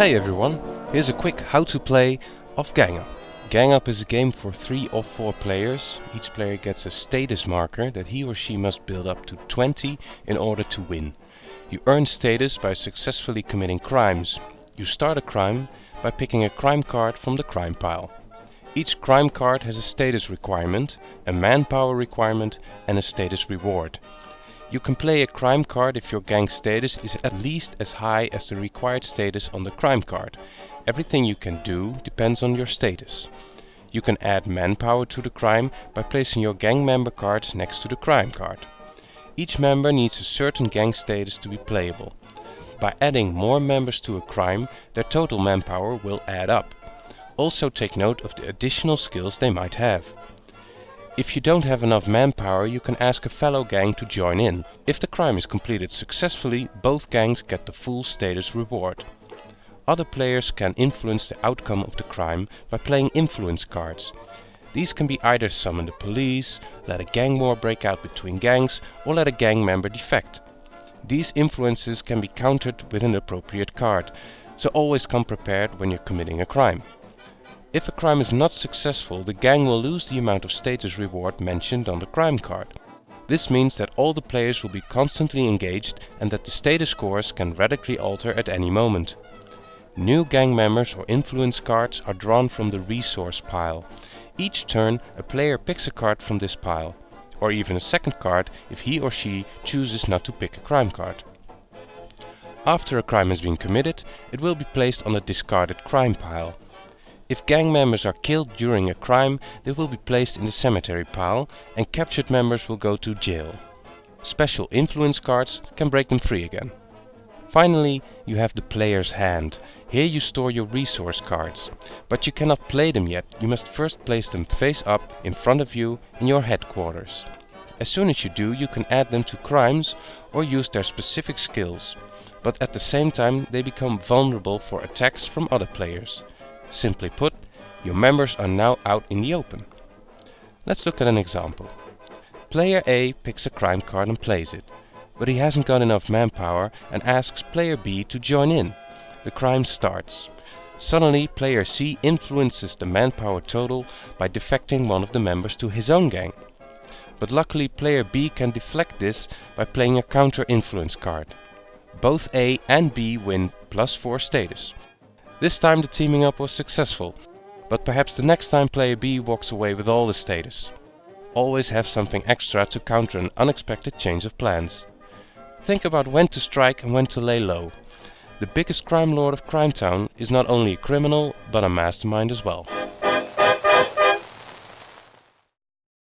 Hey everyone, here's a quick how to play of Gang Up. Gang Up is a game for 3 or 4 players. Each player gets a status marker that he or she must build up to 20 in order to win. You earn status by successfully committing crimes. You start a crime by picking a crime card from the crime pile. Each crime card has a status requirement, a manpower requirement and a status reward. You can play a crime card if your gang status is at least as high as the required status on the crime card. Everything you can do depends on your status. You can add manpower to the crime by placing your gang member cards next to the crime card. Each member needs a certain gang status to be playable. By adding more members to a crime, their total manpower will add up. Also take note of the additional skills they might have. If you don't have enough manpower, you can ask a fellow gang to join in. If the crime is completed successfully, both gangs get the full status reward. Other players can influence the outcome of the crime by playing influence cards. These can be either summon the police, let a gang war break out between gangs, or let a gang member defect. These influences can be countered with an appropriate card, so always come prepared when you're committing a crime. If a crime is not successful, the gang will lose the amount of status reward mentioned on the crime card. This means that all the players will be constantly engaged and that the status scores can radically alter at any moment. New gang members or influence cards are drawn from the resource pile. Each turn, a player picks a card from this pile, or even a second card if he or she chooses not to pick a crime card. After a crime has been committed, it will be placed on the discarded crime pile. If gang members are killed during a crime, they will be placed in the cemetery pile and captured members will go to jail. Special influence cards can break them free again. Finally, you have the player's hand. Here you store your resource cards. But you cannot play them yet, you must first place them face up in front of you in your headquarters. As soon as you do, you can add them to crimes or use their specific skills. But at the same time, they become vulnerable for attacks from other players. Simply put, your members are now out in the open. Let's look at an example. Player A picks a crime card and plays it, but he hasn't got enough manpower and asks player B to join in. The crime starts. Suddenly, player C influences the manpower total by defecting one of the members to his own gang. But luckily, player B can deflect this by playing a counter-influence card. Both A and B win +4 status. This time the teaming up was successful, but perhaps the next time player B walks away with all the status. Always have something extra to counter an unexpected change of plans. Think about when to strike and when to lay low. The biggest crime lord of Crimetown is not only a criminal, but a mastermind as well.